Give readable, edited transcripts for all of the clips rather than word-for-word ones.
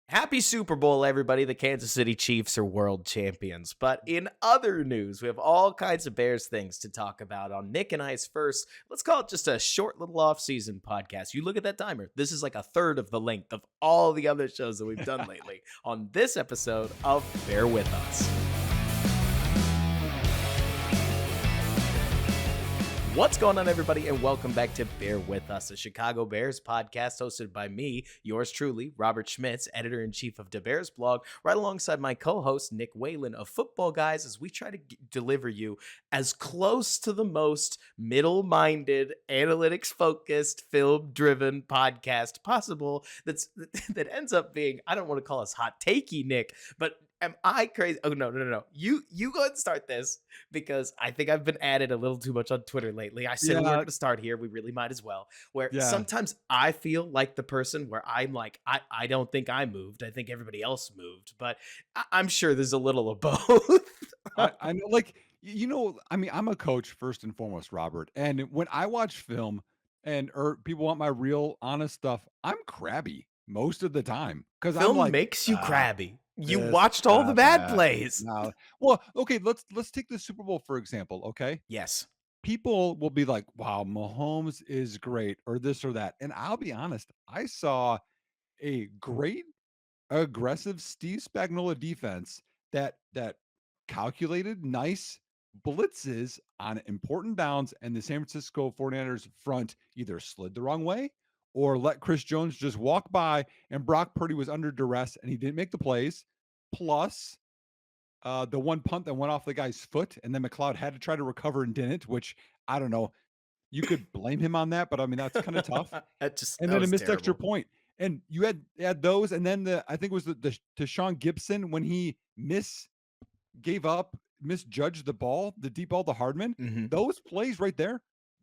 Happy Super Bowl, everybody. The Kansas City Chiefs are world champions. But in other news, we have all kinds of Bears things to talk about on Nick and I's first, let's call it just a short little off-season podcast. You look at that timer. This is like a third of the length of all the other shows that we've done lately on this episode of Bear With Us. What's going on, everybody, and welcome back to Bear With Us, a Chicago Bears podcast hosted by me, yours truly, Robert Schmitz, editor-in-chief of the Bears blog, right alongside my co-host, Nick Whalen of Football Guys, as we try to deliver you as close to the most middle-minded, analytics-focused, film-driven podcast possible that ends up being, I don't want to call us hot takey, Nick, but am I crazy? Oh, no. You go ahead and start this because I think I've been at it a little too much on Twitter lately. I said we weren't going to start here. We really might as well. Where sometimes I feel like the person where I'm like, I don't think I moved. I think everybody else moved. But I'm sure there's a little of both. I know, I'm a coach first and foremost, Robert. And when I watch film or people want my real honest stuff, I'm crabby most of the time because I'm Film like, makes you crabby. You this, watched all the bad that. plays. No. Well, okay, let's take the Super Bowl for example. Okay, Yes. people will be like, "Wow, Mahomes is great," or this or that, and I'll be honest, I saw a great aggressive Steve Spagnuolo defense that calculated nice blitzes on important downs, and the San Francisco 49ers front either slid the wrong way or let Chris Jones just walk by, and Brock Purdy was under duress and he didn't make the plays. Plus, the one punt that went off the guy's foot, and then McLeod had to try to recover and didn't, which I don't know. You could blame him on that, but I mean that's kind of tough. And That then a was missed extra terrible. point. And you had those, and then I think it was the to Sean Gibson when he misjudged the ball, the deep ball to Hardman. Mm-hmm. Those plays right there,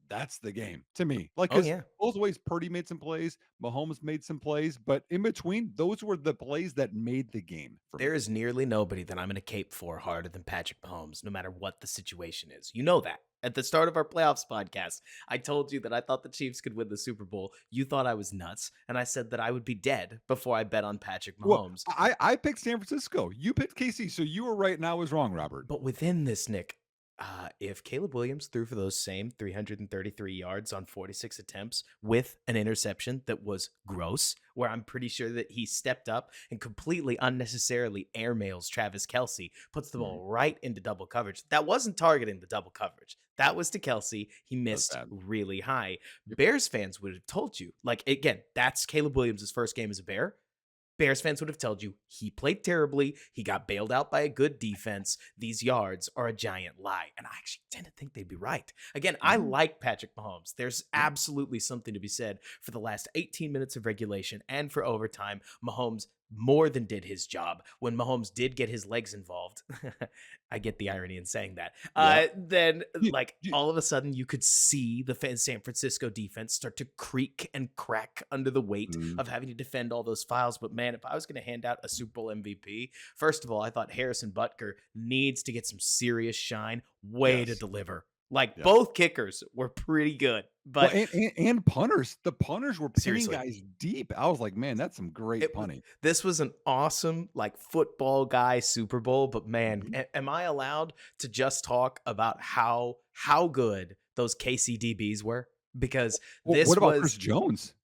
that's the game to me. Like, Oh, because yeah. both ways, Purdy made some plays, Mahomes made some plays, but in between, those were the plays that made the game for There me. is nearly nobody that I'm going to cape for harder than Patrick Mahomes, no matter what the situation is. You know that. At the start of our playoffs podcast, I told you that I thought the Chiefs could win the Super Bowl. You thought I was nuts, and I said that I would be dead before I bet on Patrick Well, Mahomes. I picked San Francisco. You picked KC, so you were right and I was wrong, Robert. But within this, Nick, if Caleb Williams threw for those same 333 yards on 46 attempts with an interception that was gross, where I'm pretty sure that he stepped up and completely unnecessarily airmails Travis Kelce, puts the ball right into double coverage. That wasn't targeting the double coverage. That was to Kelce. He missed really high. Bears fans would have told you, like, again, that's Caleb Williams' first game as a Bear. Bears fans would have told you he played terribly. He got bailed out by a good defense. These yards are a giant lie. And I actually tend to think they'd be right. Again, I like Patrick Mahomes. There's absolutely something to be said for the last 18 minutes of regulation and for overtime. Mahomes more than did his job. When Mahomes did get his legs involved, I get the irony in saying that, then like all of a sudden you could see the San Francisco defense start to creak and crack under the weight of having to defend all those files. But man, if I was going to hand out a Super Bowl MVP, first of all, I thought Harrison Butker needs to get some serious shine, to deliver. Like both kickers were pretty good, but and punters, the punters were pinning guys deep. I was like, man, that's some great punting. This was an awesome like football guy Super Bowl, but man, am I allowed to just talk about how good those KCDBs were? Because what about Chris Jones?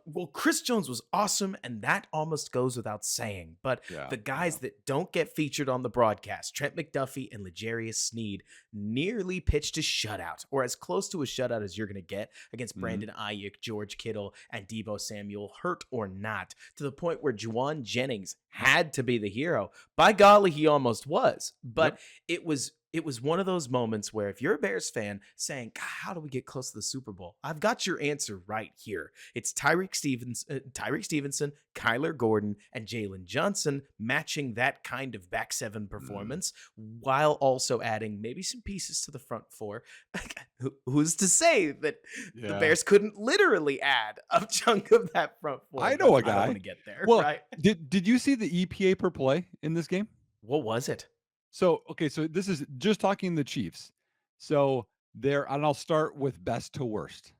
Well, Chris Jones was awesome, and that almost goes without saying. But the guys that don't get featured on the broadcast, Trent McDuffie and L'Jarius Sneed, nearly pitched a shutout, or as close to a shutout as you're going to get against Brandon Ayuk, George Kittle, and Deebo Samuel, hurt or not, to the point where Juwan Jennings had to be the hero. By golly, he almost was. But it was one of those moments where if you're a Bears fan saying, God, how do we get close to the Super Bowl? I've got your answer right here. It's Tyreek Stevenson, Kyler Gordon, and Jalen Johnson matching that kind of back seven performance while also adding maybe some pieces to the front four. Who's to say that the Bears couldn't literally add a chunk of that front four? I know a guy. I don't want to get there. Well, right? Did you see the EPA per play in this game? What was it? So this is just talking the Chiefs. So and I'll start with best to worst.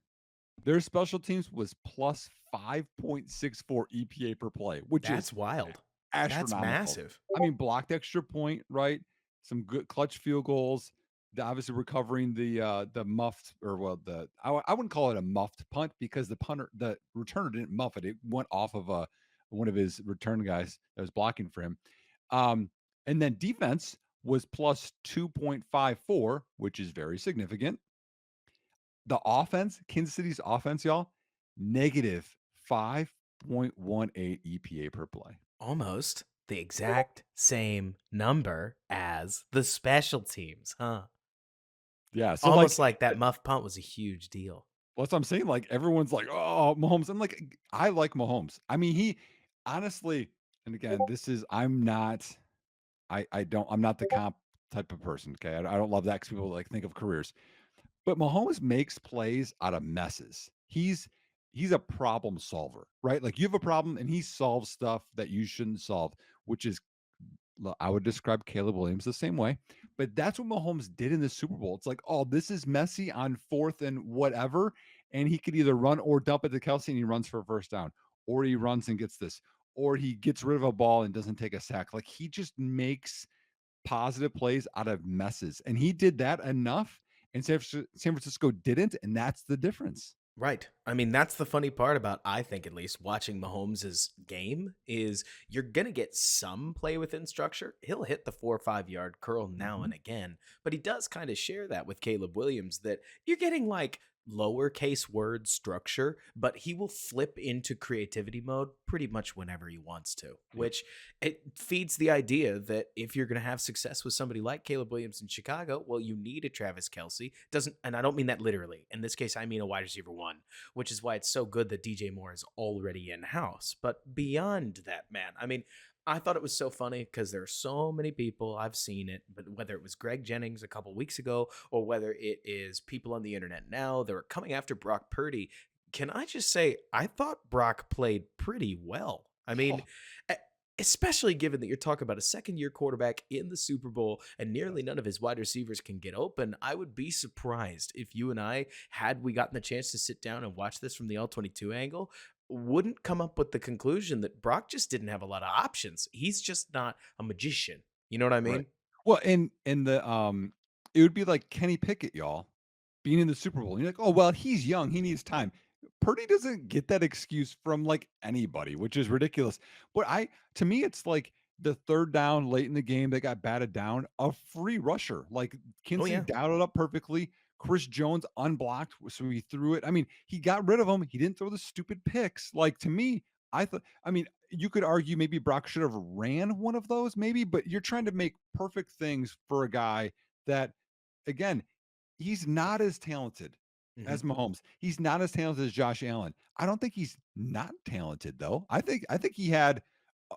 Their special teams was plus 5.64 EPA per play, which That's is wild. That's astronomical. massive. I mean, blocked extra point, right? Some good clutch field goals. Obviously recovering the muffed or well I wouldn't call it a muffed punt because the returner didn't muff it. It went off of one of his return guys that was blocking for him. Um, and then defense was plus 2.54, which is very significant. The offense, Kansas City's offense, y'all, negative 5.18 EPA per play. Almost the exact same number as the special teams, huh? Yeah, so Almost like like that muff punt was a huge deal. well, that's what I'm saying. Like everyone's like, "Oh, Mahomes." I'm like, I like Mahomes. I mean, he honestly, and again, this is I'm not, I'm not the comp type of person. Okay, I don't love that because people like think of careers, but Mahomes makes plays out of messes. He's a problem solver, right? Like you have a problem and he solves stuff that you shouldn't solve, which is I would describe Caleb Williams the same way, but that's what Mahomes did in the Super Bowl. It's like, oh, this is messy on fourth and whatever, and he could either run or dump it to Kelsey and he runs for a first down, or he runs and gets this, or he gets rid of a ball and doesn't take a sack. Like he just makes positive plays out of messes, and he did that enough, and San Francisco didn't, and that's the difference. Right. I mean, that's the funny part about, I think at least, watching Mahomes' game is you're going to get some play within structure. He'll hit the 4 or 5 yard curl now Mhm. and again, but he does kind of share that with Caleb Williams that you're getting like lowercase word structure, but he will flip into creativity mode pretty much whenever he wants to, Yep. which it feeds the idea that if you're going to have success with somebody like Caleb Williams in Chicago, well, you need a Travis Kelsey. Doesn't, and I don't mean that literally. In this case, I mean a wide receiver one, which is why it's so good that DJ Moore is already in house. But beyond that, man, I mean, I thought it was so funny because there are so many people, I've seen it, but whether it was Greg Jennings a couple weeks ago or whether it is people on the internet now, they were coming after Brock Purdy. Can I just say, I thought Brock played pretty well. I mean, Oh, e- especially given that you're talking about a second year quarterback in the Super Bowl and nearly yes. none of his wide receivers can get open. I would be surprised if you and I, had we gotten the chance to sit down and watch this from the All-22 angle, wouldn't come up with the conclusion that Brock just didn't have a lot of options. He's just not a magician. You know what I Right. mean? Well, and the it would be like Kenny Pickett, y'all, being in the Super Bowl. You're like, oh well, he's young, he needs time. Purdy doesn't get that excuse from like anybody, which is ridiculous. But to me, it's like the third down late in the game that got batted down, a free rusher. Like Oh Kinsey yeah. dialed it up perfectly. Chris Jones unblocked, so he threw it. I mean, he got rid of him. He didn't throw the stupid picks. Like to me, I thought. I mean, you could argue maybe Brock should have ran one of those, maybe, but you're trying to make perfect things for a guy that, again, he's not as talented Mhm. as Mahomes. He's not as talented as Josh Allen. I don't think he's not talented though. I think he had a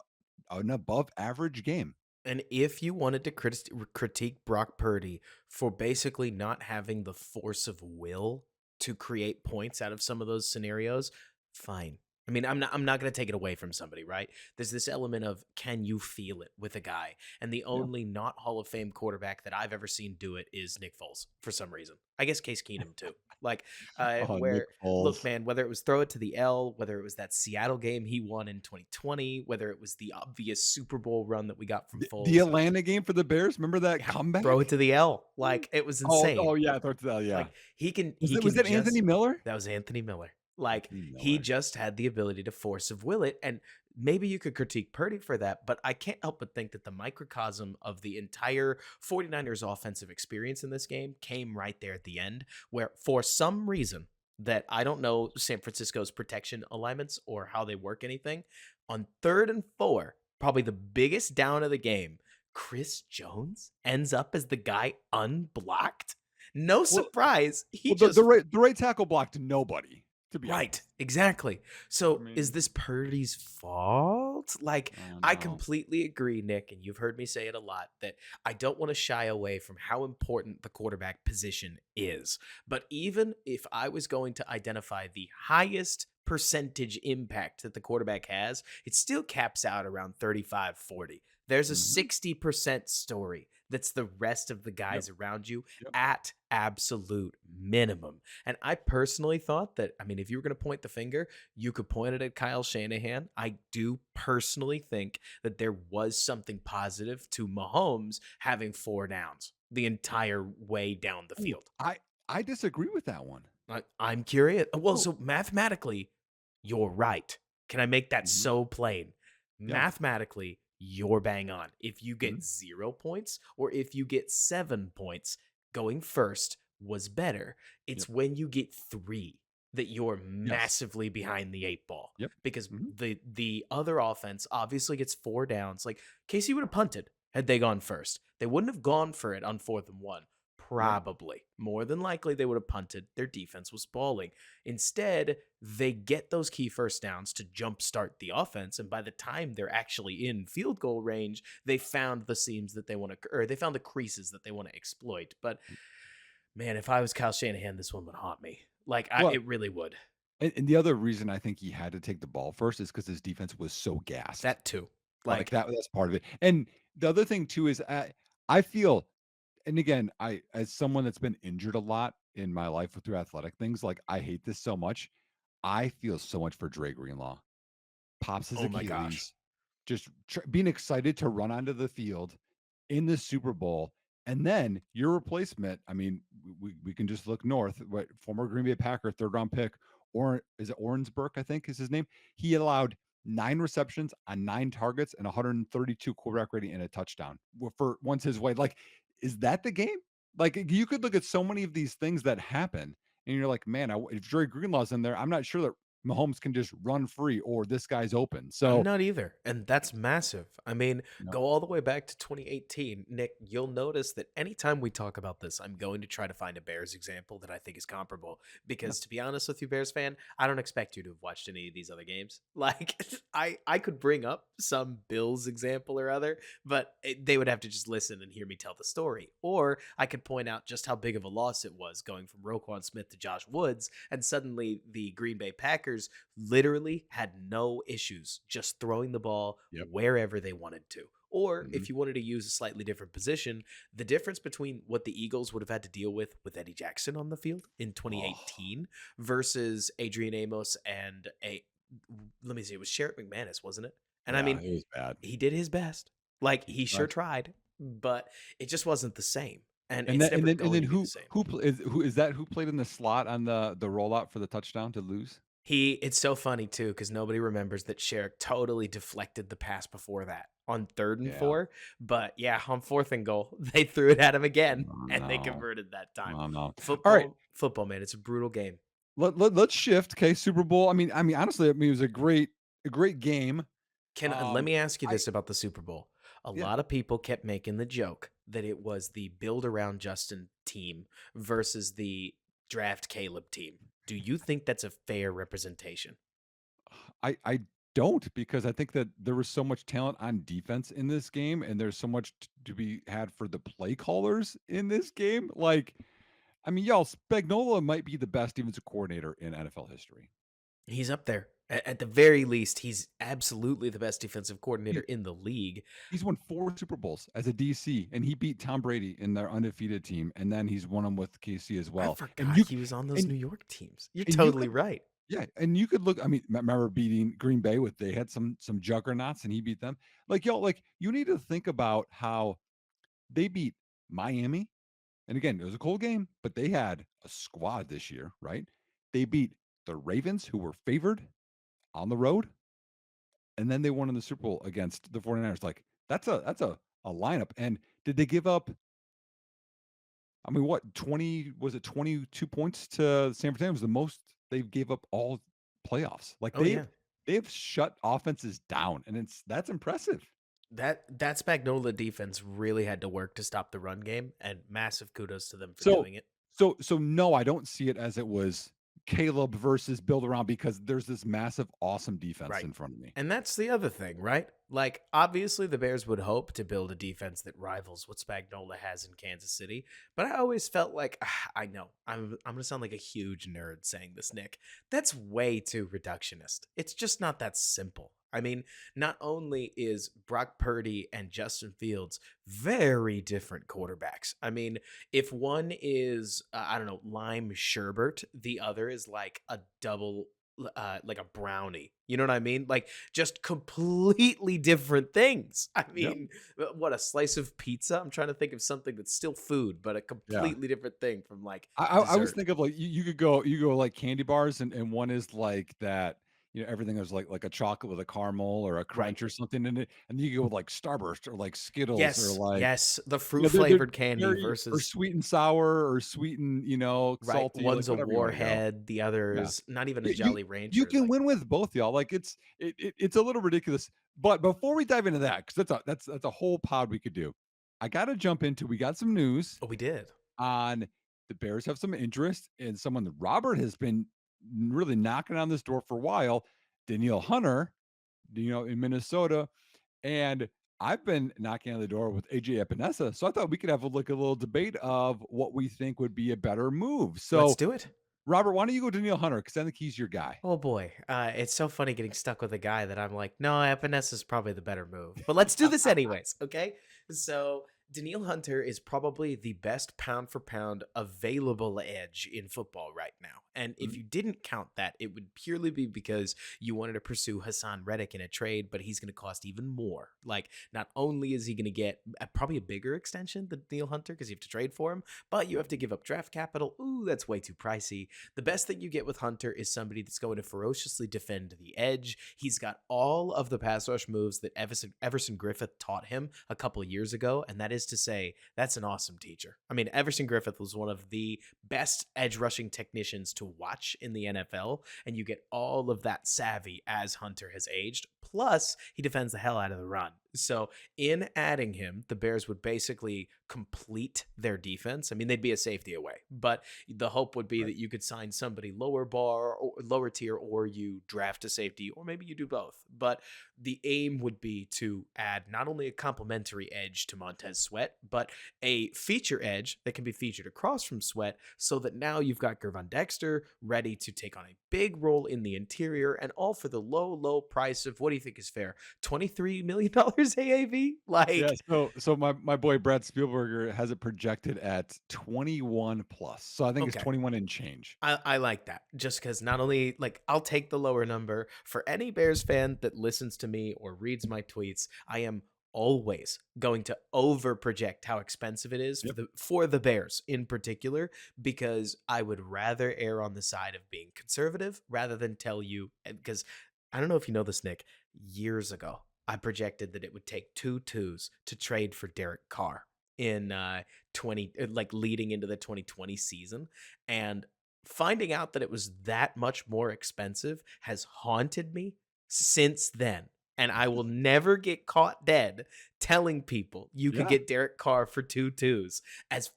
an above average game. And if you wanted to critique Brock Purdy for basically not having the force of will to create points out of some of those scenarios, fine. I mean, I'm not going to take it away from somebody, right? There's this element of can you feel it with a guy? And the Yeah. only not Hall of Fame quarterback that I've ever seen do it is Nick Foles for some reason. I guess Case Keenum too. Like, Oh, Nick where look, Foles. man, whether it was throw it to the L, whether it was that Seattle game he won in 2020, whether it was the obvious Super Bowl run that we got from The Foles, Atlanta game for the Bears, remember that yeah, throw it comeback? to the L. Like it was Oh, insane. oh yeah, throw it to the yeah. Like he can Was he it was can that Anthony just Miller? that was Anthony Miller. Like Anthony he Miller. just had the ability to force of will it. And maybe you could critique Purdy for that, but I can't help but think that the microcosm of the entire 49ers offensive experience in this game came right there at the end, where for some reason that I don't know San Francisco's protection alignments or how they work anything, on 3rd and 4, probably the biggest down of the game, Chris Jones ends up as the guy unblocked. No Well, surprise. He well, the just right tackle blocked nobody, to be right, honest. exactly. I So is mean, this Purdy's fault? Like, I don't I know. completely agree, Nick, and you've heard me say it a lot that I don't want to shy away from how important the quarterback position is. But even if I was going to identify the highest percentage impact that the quarterback has, it still caps out around 35-40. There's a Mhm. 60% story that's the rest of the Yep. guys around you Yep. at absolute minimum. And I personally thought that, I mean, if you were going to point the finger, you could point it at Kyle Shanahan. I do personally think that there was something positive to Mahomes having 4 downs the entire way down the Ooh, field. I disagree with that one. I'm curious. Well, Oh, so mathematically, you're right. Can I make that mhm, so plain? yeah, Mathematically, you're bang on. If you mhm, get 0 points or if you get 7 points, going first was better. yep, It's when you get three that you're yes, massively behind the eight ball yep, because mhm, the other offense obviously gets 4 downs. Like Casey would have punted had they gone first. They wouldn't have gone for it on 4th and 1. right. Probably. More than likely, they would have punted. Their defense was balling. Instead, they get those key first downs to jumpstart the offense. And by the time they're actually in field goal range, they found the seams that they want to, or they found the creases that they want to exploit. But man, if I was Kyle Shanahan, this one would haunt me. Like, Well, it really would. and the other reason I think he had to take the ball first is because his defense was so gassed. That too. Like, Like, that's part of it, and the other thing too is, I feel and again, I as someone that's been injured a lot in my life through athletic things, like, I hate this so much. I feel so much for Dre Greenlaw. Pops his oh my gosh. Achilles, just being excited to run onto the field in the Super Bowl, and then your replacement. I mean, we can just look north. What former Green Bay Packer third round pick, or is it Orensburg? I think is his name. He allowed 9 receptions on 9 targets and 132 quarterback rating and a touchdown for once his way. Like, is that the game? Like, you could look at so many of these things that happen, and you're like, man, if Dre Greenlaw's in there, I'm not sure that Mahomes can just run free or this guy's open. I'm So, not either. And that's massive. I mean, you know, go all the way back to 2018. Nick, you'll notice that anytime we talk about this, I'm going to try to find a Bears example that I think is comparable. yeah, Because to be honest with you, Bears fan, I don't expect you to have watched any of these other games. Like, I could bring up some Bills example or other, but they would have to just listen and hear me tell the story. Or I could point out just how big of a loss it was going from Roquan Smith to Josh Woods, and suddenly the Green Bay Packers literally had no issues just throwing the ball yep. wherever they wanted to. Or Mhm. if you wanted to use a slightly different position, the difference between what the Eagles would have had to deal with Eddie Jackson on the field in Oh, 2018 versus Adrian Amos and a let me see, it was Sherrick McManus, wasn't it? And I yeah, mean, it was bad. he did his best. Like he sure Right. tried, but it just wasn't the same. And And it's then never and going then to be the same. who is that who played in the slot on the rollout for the touchdown to lose? It's so funny too because nobody remembers that Sherrick totally deflected the pass before that on 3rd and Yeah. 4. But yeah, on 4th and goal, they threw it at him again Oh, and they no. converted that time. Oh, no. Alright, Football, man, it's a brutal game. let's shift, okay, Super Bowl. I mean, honestly, I mean, it was a great game. Let Um, me ask you I this about the Super Bowl. A yeah. lot of people kept making the joke that it was the build around Justin team versus the draft Caleb team. Do you think that's a fair representation? I don't because I think that there was so much talent on defense in this game, and there's so much to be had for the play callers in this game. Like, I mean, y'all, Spagnola might be the best defensive coordinator in NFL history. He's up there. At the very least, he's absolutely the best defensive coordinator He, in the league. he's won 4 Super Bowls as a DC, and he beat Tom Brady in their undefeated team, and then he's won them with KC as I well. forgot he was on those And New York teams. You're and you totally could right. yeah, and you could look. I mean, remember beating Green Bay with they had some juggernauts, and he beat them. Like y'all, like you need to think about how they beat Miami. And again, it was a cold game, but they had a squad this year, right? They beat the Ravens, who were favored on the road, and then they won in the Super Bowl against the 49ers. Like, that's a lineup. And did they give up, I mean, what, 20 was it 22 points to San Francisco? It was the most they gave up all playoffs. Like Oh yeah. they've shut offenses down, and that's impressive. That Spagnola defense really had to work to stop the run game, and massive kudos to them for So doing it. so no, I don't see it as it was Caleb versus build around because there's this massive, awesome defense Right. in front of me. And that's the other thing, right? Like, obviously, the Bears would hope to build a defense that rivals what Spagnola has in Kansas City, but I always felt like, I know, I'm going to sound like a huge nerd saying this, Nick. That's way too reductionist. It's just not that simple. I mean, not only is Brock Purdy and Justin Fields very different quarterbacks. I mean, if one is, I don't know, lime sherbet, the other is like a double, like a brownie. You know what I mean? Like, just completely different things. I Yep. mean, what, a slice of pizza? I'm trying to think of something that's still food, but a Yeah. completely different thing from like I was dessert. thinking of like you could go like candy bars and one is like that, everything is like a chocolate with a caramel or a Right. crunch or something in it, and then you go with like Starburst or like Skittles or Yes. like Yes. The fruit they're flavored candy very or versus, sweet and sour or sweet and, right. salty, like One's a whatever you wanna go. warhead, the other Yeah. is not even a You Jolly you Rancher. can Like, win with both, y'all. Like it's a little ridiculous. But before we dive into that, because that's a whole pod we could do. I gotta jump into we got some news oh, we did. on the Bears have some interest in someone that Robert has been really knocking on this door for a while, Danielle Hunter, in Minnesota. And I've been knocking on the door with AJ Epinesa. So I thought we could have a little debate of what we think would be a better move. Let's So, do it. Robert, why don't you go Danielle Hunter? Because I think he's your guy. Oh boy, it's so funny getting stuck with a guy that I'm like, no, Epinesa is probably the better move. But let's do this anyways, okay? So Daniil Hunter is probably the best pound for pound available edge in football right now. And if Mhm. you didn't count that, it would purely be because you wanted to pursue Hassan Reddick in a trade, but he's going to cost even more. Like, not only is he going to get probably a bigger extension than Daniil Hunter because you have to trade for him, but you have to give up draft capital. Ooh, that's way too pricey. The best thing you get with Hunter is somebody that's going to ferociously defend the edge. He's got all of the pass rush moves that Everson Griffith taught him a couple of years ago, and that is to say, that's an awesome teacher. I mean, Everson Griffith was one of the best edge rushing technicians to watch in the NFL, and you get all of that savvy as Hunter has aged. Plus, he defends the hell out of the run. So, in adding him, the Bears would basically complete their defense. I mean, they'd be a safety away, but the hope would be Right. that you could sign somebody lower bar or lower tier, or you draft a safety, or maybe you do both. But the aim would be to add not only a complementary edge to Montez Sweat, but a feature edge that can be featured across from Sweat, so that now you've got Gervon Dexter ready to take on a big role in the interior, and all for the low price of, what do you think is fair? $23 million AAV? Yeah, Like, so my boy Brad Spielberger has it projected at 21 plus. So I think it's okay. 21 and change. I like that, just because not only, like, I'll take the lower number. For any Bears fan that listens to me or reads my tweets, I am always going to over project how expensive it is for Yep. the Bears in particular, because I would rather err on the side of being conservative rather than tell you, because I don't know if you know this, Nick. Years ago, I projected that it would take two twos to trade for Derek Carr in 20, like leading into the 2020 season, and finding out that it was that much more expensive has haunted me since then. And I will never get caught dead telling people you could Yeah. get Derek Carr for two twos as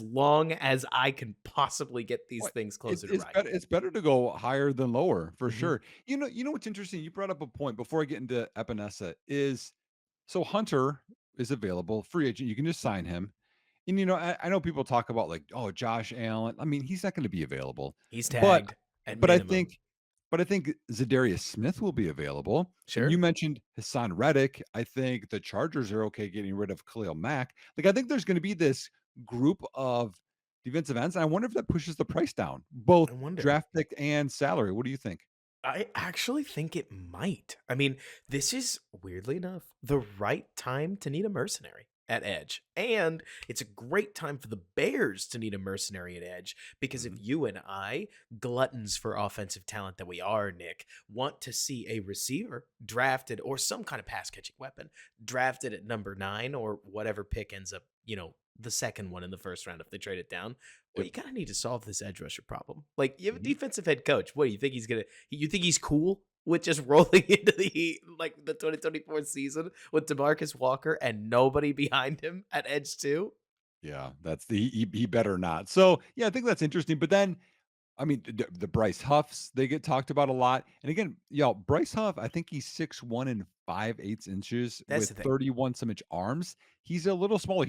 long as I can possibly get these Well, things it's closer to it's right. better it's better to go higher than lower for Mhm. sure. You know what's interesting? You brought up a point before I get into Epinesa is so Hunter is available, free agent. You can just sign him. And I know people talk about like, oh, Josh Allen. I mean, he's not going to be available. He's But tagged at but I minimum. think Zadarius Smith will be available. And you Sure. mentioned Hassan Reddick. I think the Chargers are okay getting rid of Khalil Mack. Like I think there's going to be this group of defensive ends. And I wonder if that pushes the price down, both I wonder. draft pick and salary. What do you think? I actually think it might. I mean, this is, weirdly enough, the right time to need a mercenary at edge. And it's a great time for the Bears to need a mercenary at edge, because if Mhm. you and I, gluttons for offensive talent that we are, Nick, want to see a receiver drafted, or some kind of pass catching weapon drafted at number 9, or whatever pick ends up, the second one in the first round if they trade it down, well, Yep. you kind of need to solve this edge rusher problem. Like, you have a Mhm. defensive head coach. What do you think he's gonna? You think he's cool with just rolling into the 2024 season with DeMarcus Walker and nobody behind him at edge two? Yeah, that's the he better not. So yeah, I think that's interesting. But then I mean, the Bryce Huffs, they get talked about a lot. And again, y'all, Bryce Huff, I think he's 6'1" and 5/8 inches That's with the thing. 31 some inch arms. He's a little smaller.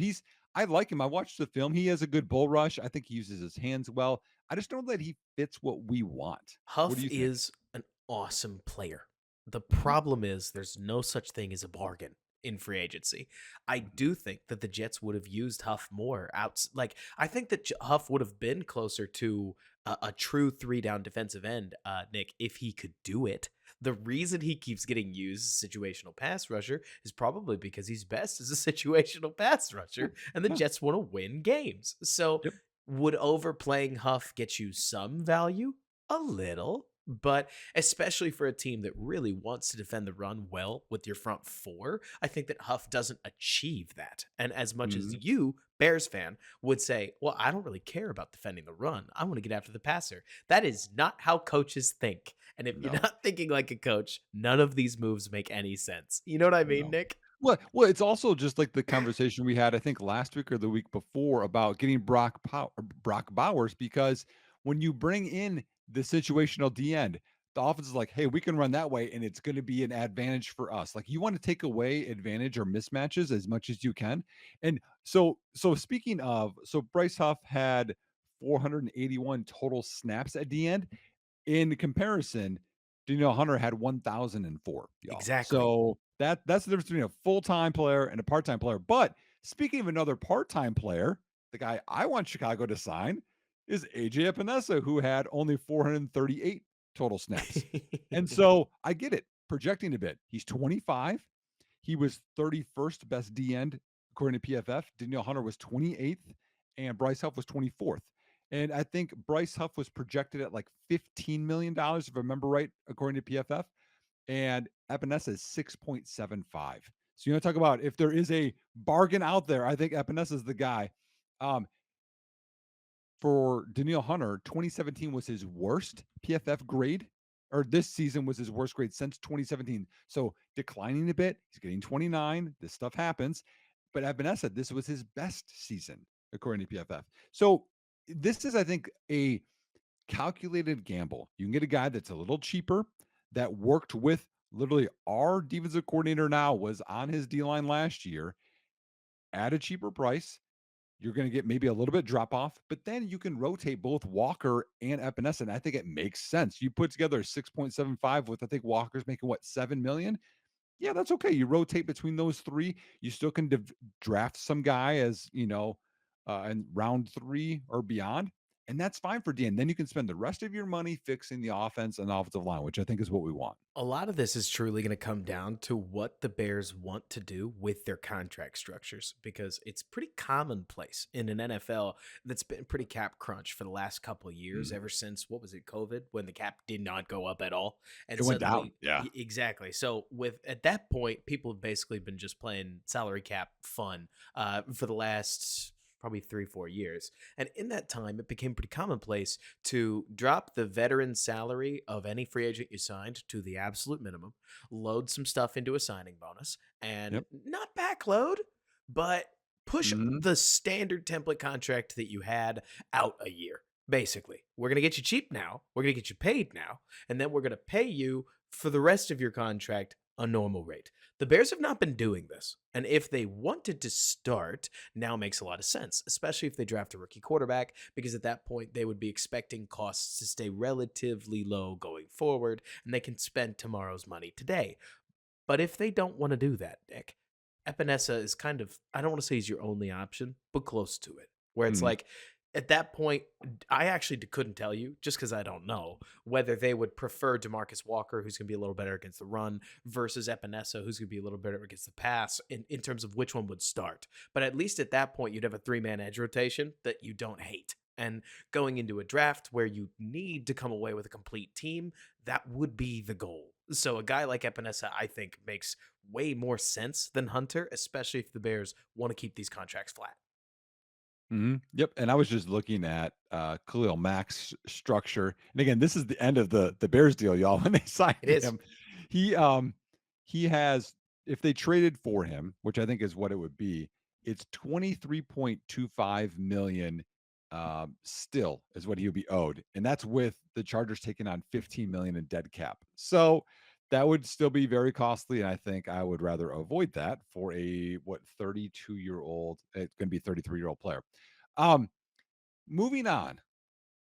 I like him. I watched the film. He has a good bull rush. I think he uses his hands well. I just don't know that he fits what we want. What do Huff you think? is an awesome player. The Mhm, problem is there's no such thing as a bargain in free agency. I mhm. do think that the Jets would have used Huff more outs like I think that Huff would have been closer to a true three down defensive end, Nick, if he could do it. The reason he keeps getting used as a situational pass rusher is probably because he's best as a situational pass Yeah, rusher, and the yeah, Jets want to win games. So, yep, would overplaying Huff get you some value? A little, but especially for a team that really wants to defend the run well with your front four, I think that Huff doesn't achieve that. And as much as mhm, you, Bears fan, would say, well, I don't really care about defending the run. I want to get after the passer. That is not how coaches think. And if you're no. not thinking like a coach, none of these moves make any sense. You know what I mean, No. Nick? Well, it's also just like the conversation we had, I think last week or the week before about getting Brock Bowers, because when you bring in the situational D end, the offense is like, hey, we can run that way, and it's going to be an advantage for us. Like you want to take away advantage or mismatches as much as you can. And so speaking of, so Bryce Huff had 481 total snaps at D end. In comparison, Danielle Hunter had 1,004, y'all. Exactly. So that's the difference between a full-time player and a part-time player. But speaking of another part-time player, the guy I want Chicago to sign is AJ Epinesa, who had only 438 total snaps. And so I get it, projecting a bit. He's 25. He was 31st best D end according to PFF. Danielle Hunter was 28th, and Bryce Huff was 24th. And I think Bryce Huff was projected at like $15 million, if I remember right, according to PFF. And Epinesa is 6.75. So you want to talk about if there is a bargain out there, I think Epinesa is the guy. Um, for Daniil Hunter, 2017 was his worst PFF grade, or this season was his worst grade since 2017. So declining a bit. He's getting 29. This stuff happens. But Vanessa, this was his best season, according to PFF. So this is, I think, a calculated gamble. You can get a guy that's a little cheaper that worked with literally our defensive coordinator now was on his D line last year at a cheaper price. You're going to get maybe a little bit drop off, but then you can rotate both Walker and Epinesa. I think it makes sense. You put together 6.75 with, I think Walker's making what, 7 million. Yeah, that's okay. You rotate between those three. You still can draft some guy as, in round three or beyond. And that's fine for Dan. Then you can spend the rest of your money fixing the offense and offensive line, which I think is what we want. A lot of this is truly going to come down to what the Bears want to do with their contract structures because it's pretty commonplace in an NFL that's been pretty cap crunch for the last couple of years, Mm. ever since what was it, COVID, when the cap did not go up at all. And It went down. suddenly, Yeah. exactly. So, with at that point, people have basically been just playing salary cap fun for the last probably 3, 4 years. And in that time, it became pretty commonplace to drop the veteran salary of any free agent you signed to the absolute minimum, load some stuff into a signing bonus, and Yep. not backload, but push Mhm. the standard template contract that you had out a year. Basically, we're going to get you cheap now. We're going to get you paid now. And then we're going to pay you for the rest of your contract a normal rate. The Bears have not been doing this. And if they wanted to start, now makes a lot of sense, especially if they draft a rookie quarterback, because at that point they would be expecting costs to stay relatively low going forward, and they can spend tomorrow's money today. But if they don't want to do that, Nick, Epinesa is kind of, I don't want to say he's your only option, but close to it. Where it's Mhm. like, at that point, I actually couldn't tell you, just because I don't know, whether they would prefer Demarcus Walker, who's going to be a little better against the run, versus Epinesa, who's going to be a little better against the pass, in terms of which one would start. But at least at that point, you'd have a 3 man edge rotation that you don't hate. And going into a draft where you need to come away with a complete team, that would be the goal. So a guy like Epinesa, I think, makes way more sense than Hunter, especially if the Bears want to keep these contracts flat. Mhm. Yep, and I was just looking at, Khalil Mack's structure, and again, this is the end of the Bears deal, y'all, when they signed It is. him. He, um, he has if they traded for him, which I think is what it would be, it's 23.25 million still is what he would be owed, and that's with the Chargers taking on 15 million in dead cap. So that would still be very costly, and I think I would rather avoid that for a 32-year-old. It's going to be 33-year-old player. Um, Moving on.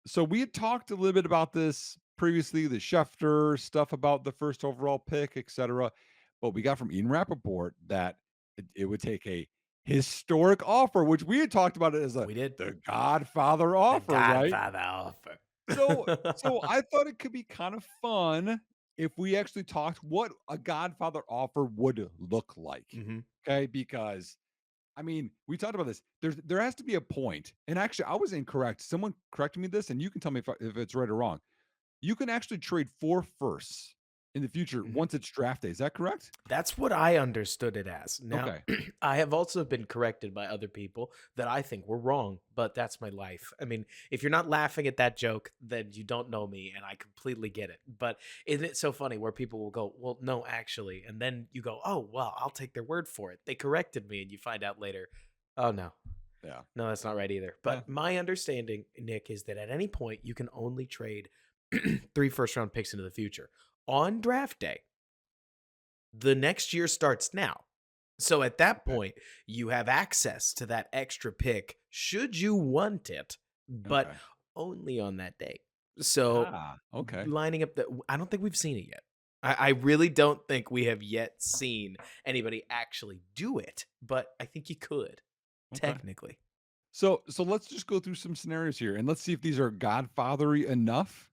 So we had talked a little bit about this previously, the Schefter stuff about the first overall pick, etc. But we got from Ian Rappaport that it would take a historic offer, which we had talked about it as We did. the Godfather The offer, right? Godfather offer. So I thought it could be kind of fun if we actually talked what a Godfather offer would look like. Hmm. Okay, because I mean, we talked about this. There has to be a point, and actually, I was incorrect. Someone corrected me this, and you can tell me if it's right or wrong. You can actually trade 4 firsts in the future Hmm. once it's draft day. Is that correct? That's what I understood it as. Now, Okay. I have also been corrected by other people that I think were wrong, but that's my life. I mean, if you're not laughing at that joke, then you don't know me, and I completely get it. But isn't it so funny where people will go, well, no, actually. And then you go, oh, well, I'll take their word for it. They corrected me. And you find out later, oh, no, Yeah. no, that's not right either. Yeah. But my understanding, Nick, is that at any point you can only trade 3 first round picks into the future. On draft day, the next year starts now. So at that Okay. point, you have access to that extra pick should you want it, but Okay. only on that day. So Okay. lining up the, I don't think we've seen it yet. I really don't think we have yet seen anybody actually do it, but I think you could, Okay. technically. So let's just go through some scenarios here, and let's see if these are Godfathery enough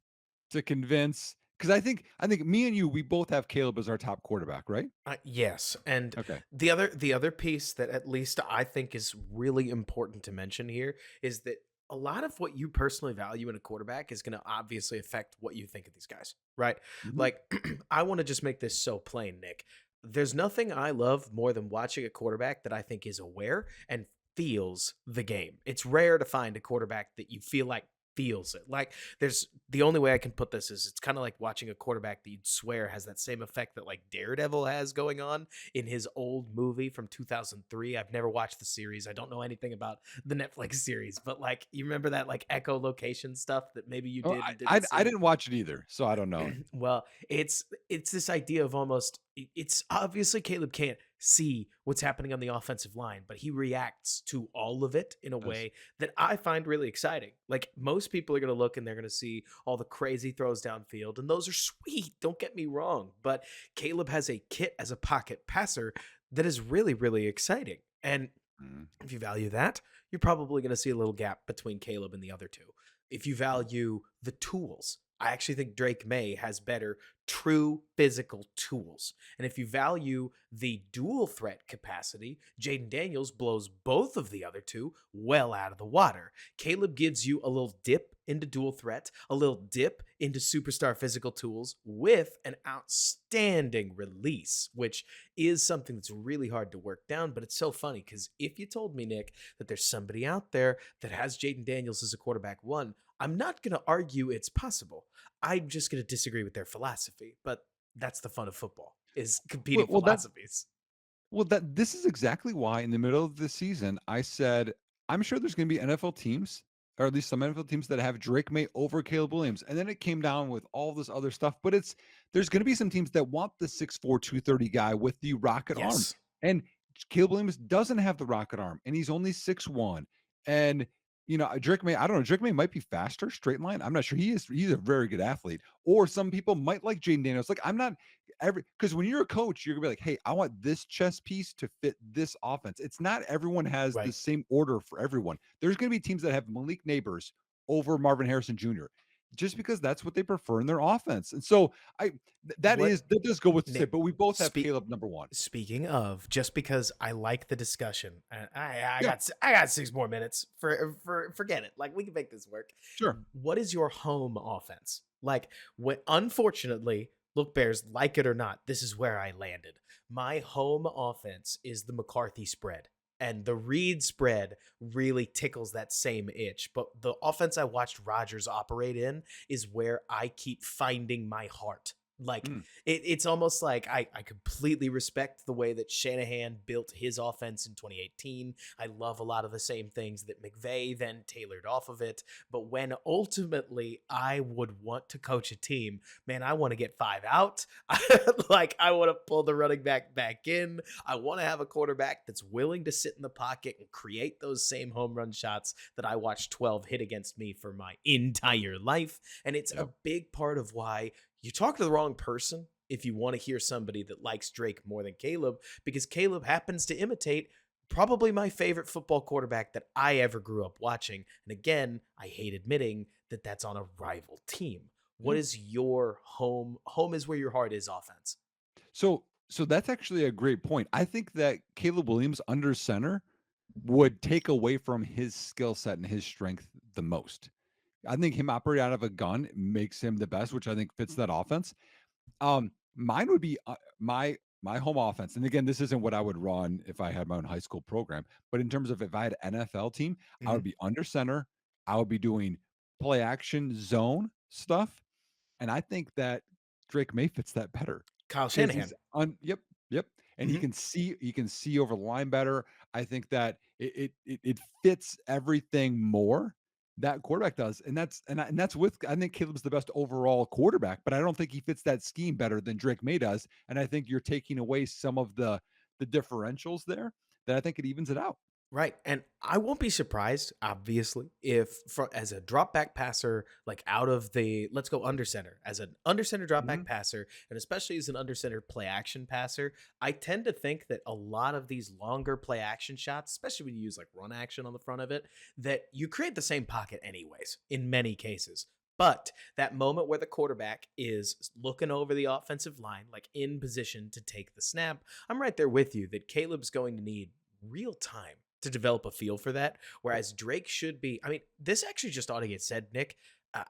to convince. Because I think me and you, we both have Caleb as our top quarterback, right? Yes, and Okay. the other piece that at least I think is really important to mention here is that a lot of what you personally value in a quarterback is going to obviously affect what you think of these guys, right? Mhm. Like, I want to just make this so plain, Nick. There's nothing I love more than watching a quarterback that I think is aware and feels the game. It's rare to find a quarterback that you feel like feels it. Like, there's the only way I can put this is it's kind of like watching a quarterback that you'd swear has that same effect that like Daredevil has going on in his old movie from 2003. I've never watched the series. I don't know anything about the Netflix series, but like you remember that like echolocation stuff that maybe you Oh, did and I didn't I see. didn't watch it either, so I don't know. Well, it's this idea of almost it's obviously Caleb can't see what's happening on the offensive line, but he reacts to all of it in a Yes. way that I find really exciting. Like most people are going to look and they're going to see all the crazy throws downfield, and those are sweet. Don't get me wrong, but Caleb has a kit as a pocket passer that is really, really exciting. And Mm, if you value that, you're probably going to see a little gap between Caleb and the other two. If you value the tools, I actually think Drake May has better true physical tools. And if you value the dual threat capacity, Jaden Daniels blows both of the other two well out of the water. Caleb gives you a little dip into dual threat, a little dip into superstar physical tools with an outstanding release, which is something that's really hard to work down. But it's so funny because if you told me, Nick, that there's somebody out there that has Jaden Daniels as a quarterback one, I'm not going to argue it's possible. I'm just going to disagree with their philosophy. But that's the fun of football is well competing well, that philosophies. that this is exactly why in the middle of the season, I said, "I'm sure there's gonna be NFL teams, or at least some NFL teams that have Drake May over Caleb Williams," and then it came down with all this other stuff, but there's gonna be some teams that want the 6'4", 230 guy with the rocket arm, Yes. and Caleb Williams doesn't have the rocket arm, and he's only 6'1", and, Drake May I don't know, Drake May might be faster straight line, I'm not sure, he's a very good athlete, or some people might like Jaden Daniels, like, I'm not because when you're a coach, you're gonna be like, hey, I want this chess piece to fit this offense. It's not everyone has the Right. same order for everyone. There's gonna be teams that have Malik Neighbors over Marvin Harrison Jr. just because that's what they prefer in their offense. And so What, that does go with to say, Nick, but we both have speak. Caleb number one. Speaking of, just because I like the discussion, and Yeah, I got 6 more minutes for forget it. Like we can make this work. sure. What is your home offense? Like when unfortunately, look Bears, like it or not, this is where I landed. My home offense is the McCarthy spread. And the Reed spread really tickles that same itch. But the offense I watched Rodgers operate in is where I keep finding my heart. Like Mm, it's almost like I completely respect the way that Shanahan built his offense in 2018. I love a lot of the same things that McVay then tailored off of it. But when ultimately I would want to coach a team, man, I want to get five out. Like I want to pull the running back in. I want to have a quarterback that's willing to sit in the pocket and create those same home run shots that I watched 12 hit against me for my entire life. And it's a yep. big part of why you talk to the wrong person if you want to hear somebody that likes Drake more than Caleb, because Caleb happens to imitate probably my favorite football quarterback that I ever grew up watching. And again, I hate admitting that that's on a rival team. What Yeah. is your home? Home is where your heart is offense. So that's actually a great point. I think that Caleb Williams under center would take away from his skill set and his strength the most. I think him operating out of a gun makes him the best, which I think fits that offense. Mine would be my home offense. And again, this isn't what I would run if I had my own high school program, but in terms of if I had an NFL team, I would Mhm. be under center. I would be doing play action zone stuff. And I think that Drake May fits that better Kyle because he's Shanahan. on. Yep, yep, and Mhm. he can see over the line better. I think that it fits everything more that quarterback does, and that's with I think Caleb's the best overall quarterback, but I don't think he fits that scheme better than Drake May does, and I think you're taking away some of the differentials there that I think it evens it out. Right. And I won't be surprised, obviously, if as a drop back passer, like out of the, let's go under center, as an under center drop back Mhm, passer, and especially as an under center play action passer, I tend to think that a lot of these longer play action shots, especially when you use like run action on the front of it, that you create the same pocket anyways, in many cases. But that moment where the quarterback is looking over the offensive line, like in position to take the snap, I'm right there with you that Caleb's going to need real time to develop a feel for that. Whereas Drake should be, I mean, this actually just ought to get said, Nick.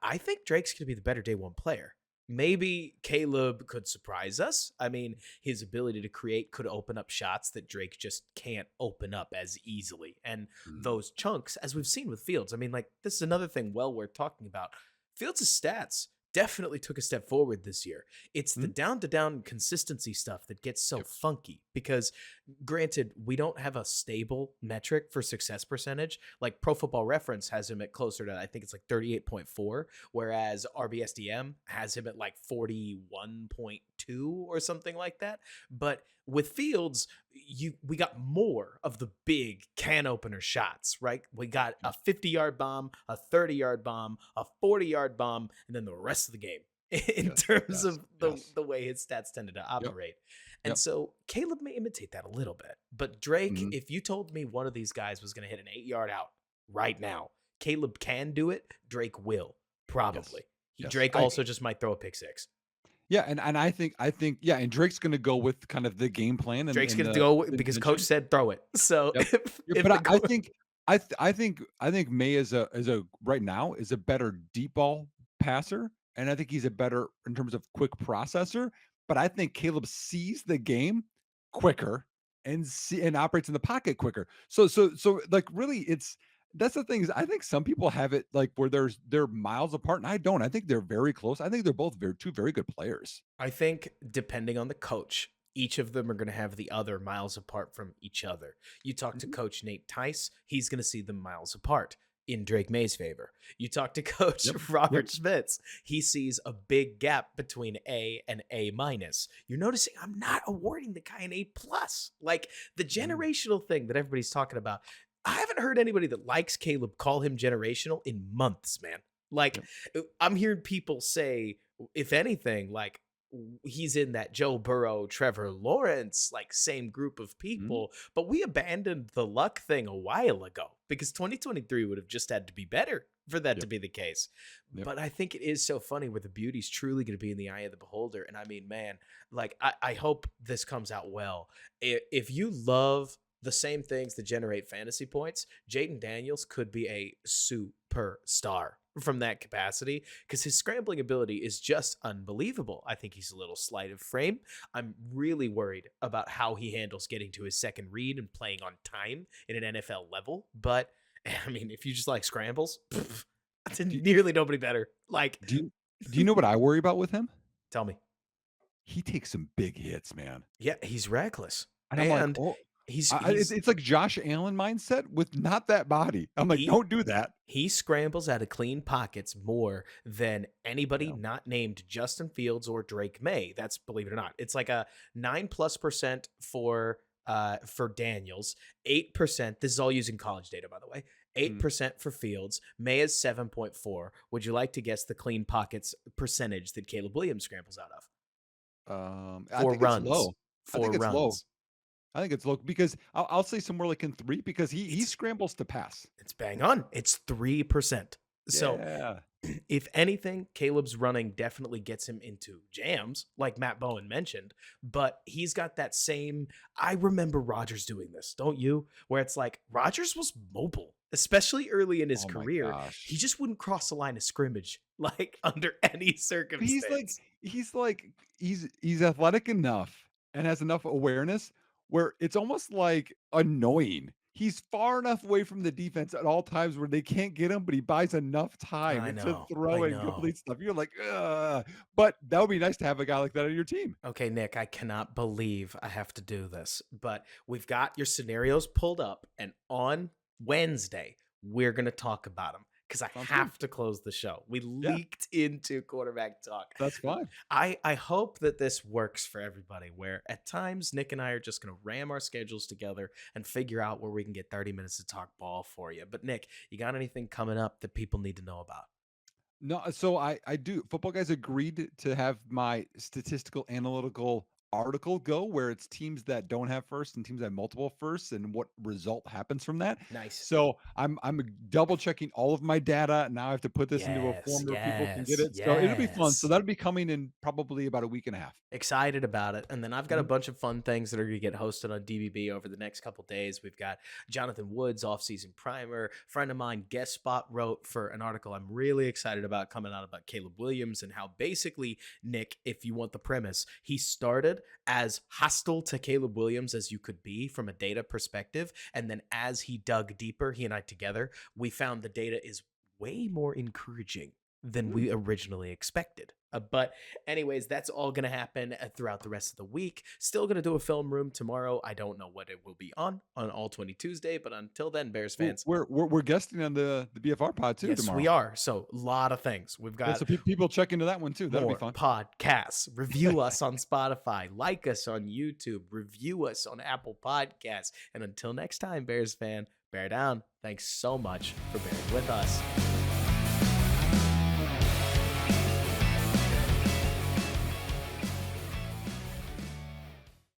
I think Drake's going to be the better day one player. Maybe Caleb could surprise us. I mean, his ability to create could open up shots that Drake just can't open up as easily. And mhm, those chunks, as we've seen with Fields, I mean, like, this is another thing well worth talking about. Fields' stats definitely took a step forward this year. It's the mhm, down to down consistency stuff that gets so yep, funky because granted, we don't have a stable metric for success percentage. Like Pro Football Reference has him at closer to, I think it's like 38.4, whereas RBSDM has him at like 41.2 or something like that. But with Fields, we got more of the big can opener shots, right? We got a yep, 50-yard bomb, a 30-yard bomb, a 40-yard bomb, and then the rest of the game in yes, terms yes, of yes, the way his stats tended to yep, operate. And yep, so Caleb may imitate that a little bit. But Drake, mhm, if you told me one of these guys was going to hit an 8-yard out right now, Caleb can do it. Drake will yes, probably. yes. Drake I also just might throw a pick six. Yeah, and I think yeah, and Drake's gonna go with kind of the game plan and Drake's going to the go because coach intention. said throw it. So Yep. Yeah, if but the I think I think May is a right now is a better deep ball passer, and I think he's a better in terms of quick processor, but I think Caleb sees the game quicker and operates in the pocket quicker. So like really it's that's the thing is I think some people have it like where they're miles apart and I don't. I think they're very close. I think they're both two very good players. I think depending on the coach, each of them are going to have the other miles apart from each other. You talk to Mhm. Coach Nate Tice, he's going to see them miles apart in Drake May's favor. You talk to Coach Yep. Yep. Robert Schmitz, he sees a big gap between A and A minus. You're noticing I'm not awarding the guy an A plus. Like the Mhm. generational thing that everybody's talking about. I haven't heard anybody that likes Caleb call him generational in months, man. Like Yep. I'm hearing people say, if anything, like he's in that Joe Burrow, Trevor Lawrence, like same group of Mhm. people. But we abandoned the luck thing a while ago because 2023 would have just had to be better for that to Yep. be the case. Yep. But I think it is so funny where the beauty's truly going to be in the eye of the beholder. And I mean, man, like I hope this comes out well. If you love the same things that generate fantasy points, Jaden Daniels could be a superstar from that capacity because his scrambling ability is just unbelievable. I think he's a little slight of frame. I'm really worried about how he handles getting to his second read and playing on time in an NFL level. But I mean, if you just like scrambles, Do nearly nobody better. Like, do you do you know what I worry about with him? tell me. he takes some big hits, man. Yeah, he's reckless. And I'm like, And "Oh." he's It's he's it's like Josh Allen mindset with not that body. I'm like, he "Don't do that." he scrambles out of clean pockets more than anybody Yeah. not named Justin Fields or Drake May. That's, believe it or not. It's like a 9+% for Daniels, 8%. This is all using college data, by the way. Mm. 8% for Fields. May is 7.4. Would you like to guess the clean pockets percentage that Caleb Williams scrambles out of? I For think it's runs. low. I For think it's low. runs. I think it's low because I'll say somewhere like in 3 because he It's scrambles to pass. it's bang on. It's 3%. So Yeah. if anything, Caleb's running definitely gets him into jams, like Matt Bowen mentioned, but he's got that same. I remember Rodgers doing this, don't you? Where it's like Rodgers was mobile, especially early in his Oh my career. He gosh. just wouldn't cross the line of scrimmage, like under any He's like circumstance. he's like he's athletic enough and has enough awareness where it's almost like annoying. He's far enough away from the defense at all times where they can't get him, but he buys enough time I to know. throw I and know. complete stuff. You're like, ugh. But that would be nice to have a guy like that on your team. Okay, Nick, I cannot believe I have to do this, but we've got your scenarios pulled up, and on Wednesday, we're going to talk about them because I Sounds good. have to close the show. We Yeah, leaked into quarterback talk. that's fine. I hope that this works for everybody, where at times Nick and I are just going to ram our schedules together and figure out where we can get 30 minutes to talk ball for you. But, Nick, you got anything coming up that people need to know about? No, so I do. Football Guys agreed to have my statistical analytical article go where it's teams that don't have first and teams that have multiple firsts and what result happens from that. Nice. So I'm double checking all of my data. Now I have to put this into a Yes, form where people can get yes, it. So it'll be fun. So yes. that'll be coming in probably about a week and a half. Excited about it. And then I've got a Mhm. bunch of fun things that are going to get hosted on DBB over the next couple days. We've got Jonathan Woods off-season primer. Friend of mine, guest spot, wrote for an article I'm really excited about coming out about Caleb Williams and how basically, Nick, if you want the premise, he started as hostile to Caleb Williams as you could be from a data perspective. And then as he dug deeper, he and I together, we found the data is way more encouraging than Mm. we originally expected. But anyways, that's all going to happen throughout the rest of the week. Still going to do a film room tomorrow. I don't know what it will be on All 20 Tuesday, but until then, Bears Ooh, fans, we're guesting on the BFR pod too yes, we tomorrow. are. So a lot of things. We've Yeah, got so people check into that one too. That'll be more fun. podcasts. Review us on Spotify, like us on YouTube, review us on Apple Podcasts. And until next time, Bears fan, bear down. Thanks so much for bearing with us.